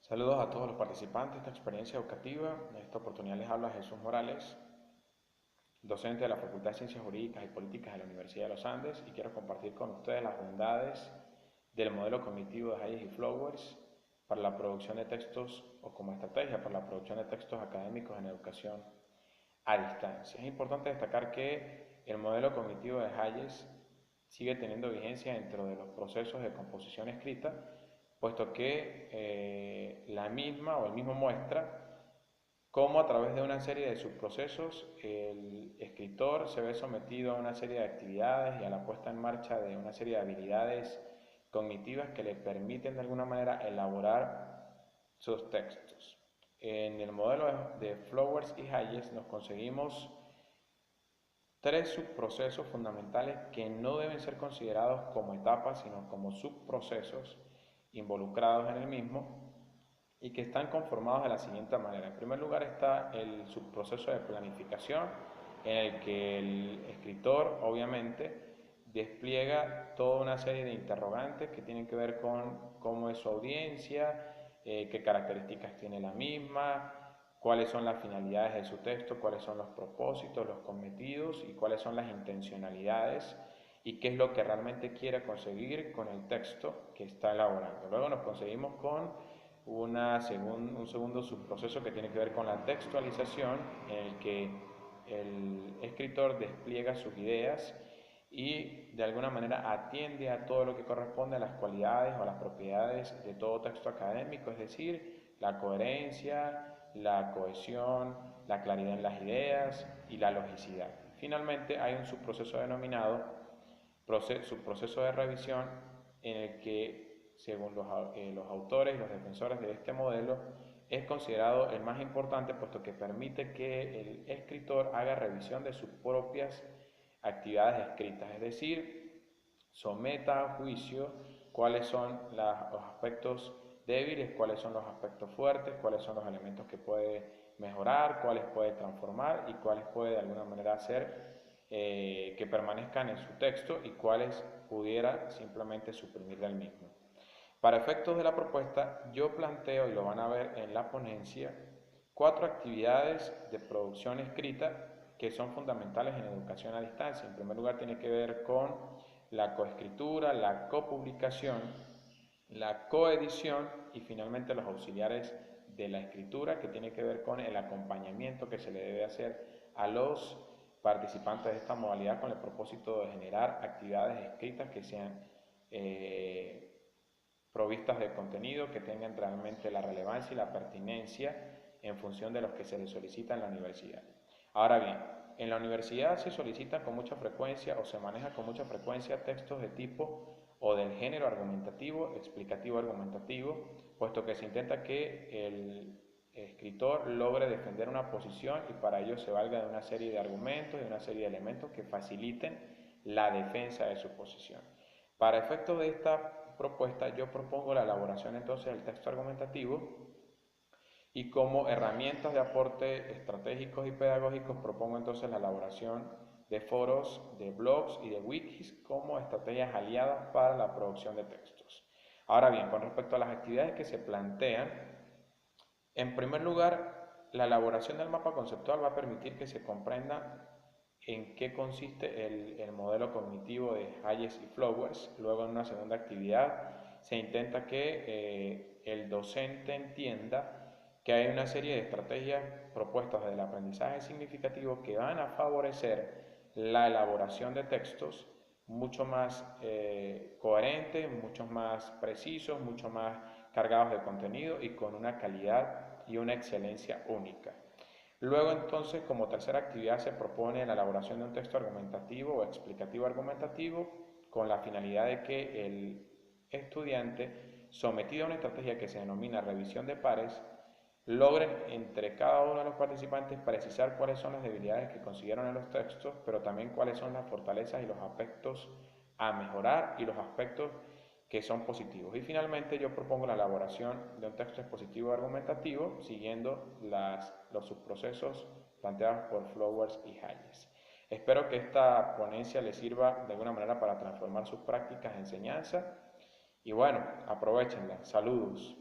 Saludos a todos los participantes de esta experiencia educativa. En esta oportunidad les habla Jesús Morales, docente de la Facultad de Ciencias Jurídicas y Políticas de la Universidad de los Andes, y quiero compartir con ustedes las bondades del modelo cognitivo de Hayes y Flowers para la producción de textos o como estrategia para la producción de textos académicos en educación a distancia. Es importante destacar que el modelo cognitivo de Hayes sigue teniendo vigencia dentro de los procesos de composición escrita, puesto que la misma o el mismo muestra cómo a través de una serie de subprocesos el escritor se ve sometido a una serie de actividades y a la puesta en marcha de una serie de habilidades cognitivas que le permiten de alguna manera elaborar sus textos. En el modelo de Flowers y Hayes nos conseguimos tres subprocesos fundamentales que no deben ser considerados como etapas, sino como subprocesos involucrados en el mismo y que están conformados de la siguiente manera. En primer lugar está el subproceso de planificación, en el que el escritor obviamente despliega toda una serie de interrogantes que tienen que ver con cómo es su audiencia, qué características tiene la misma, cuáles son las finalidades de su texto, cuáles son los propósitos, los cometidos y cuáles son las intencionalidades y qué es lo que realmente quiere conseguir con el texto que está elaborando. Luego nos conseguimos con un segundo subproceso que tiene que ver con la textualización, en el que el escritor despliega sus ideas y de alguna manera atiende a todo lo que corresponde a las cualidades o a las propiedades de todo texto académico, es decir, la coherencia, la cohesión, la claridad en las ideas y la logicidad. Finalmente hay un subproceso denominado subproceso de revisión, en el que, según los autores y los defensores de este modelo, es considerado el más importante, puesto que permite que el escritor haga revisión de sus propias actividades escritas, es decir, someta a juicio cuáles son los aspectos débiles, cuáles son los aspectos fuertes, cuáles son los elementos que puede mejorar, cuáles puede transformar y cuáles puede de alguna manera hacer que permanezcan en su texto y cuáles pudiera simplemente suprimir del mismo. Para efectos de la propuesta, yo planteo, y lo van a ver en la ponencia, 4 actividades de producción escrita que son fundamentales en educación a distancia. En primer lugar, tiene que ver con la coescritura, la copublicación, la coedición y finalmente los auxiliares de la escritura, que tiene que ver con el acompañamiento que se le debe hacer a los participantes de esta modalidad con el propósito de generar actividades escritas que sean provistas de contenido, que tengan realmente la relevancia y la pertinencia en función de los que se les solicita en la universidad. Ahora bien, en la universidad se solicita con mucha frecuencia o se maneja con mucha frecuencia textos de tipo o del género argumentativo, explicativo argumentativo, puesto que se intenta que el escritor logre defender una posición y para ello se valga de una serie de argumentos, de una serie de elementos que faciliten la defensa de su posición. Para efectos de esta propuesta, yo propongo la elaboración entonces del texto argumentativo y como herramientas de aporte estratégicos y pedagógicos propongo entonces la elaboración de foros, de blogs y de wikis como estrategias aliadas para la producción de textos. Ahora bien, con respecto a las actividades que se plantean, en primer lugar, la elaboración del mapa conceptual va a permitir que se comprenda en qué consiste el modelo cognitivo de Hayes y Flowers. Luego, en una segunda actividad, se intenta que el docente entienda que hay una serie de estrategias propuestas del aprendizaje significativo que van a favorecer la elaboración de textos mucho más coherentes, mucho más precisos, mucho más cargados de contenido y con una calidad y una excelencia única. Luego entonces, como tercera actividad, se propone la elaboración de un texto argumentativo o explicativo argumentativo con la finalidad de que el estudiante, sometido a una estrategia que se denomina revisión de pares, logren entre cada uno de los participantes precisar cuáles son las debilidades que consiguieron en los textos, pero también cuáles son las fortalezas y los aspectos a mejorar y los aspectos que son positivos. Y finalmente yo propongo la elaboración de un texto expositivo argumentativo siguiendo los subprocesos planteados por Flowers y Hayes. Espero que esta ponencia les sirva de alguna manera para transformar sus prácticas de enseñanza y bueno, aprovechenla. Saludos.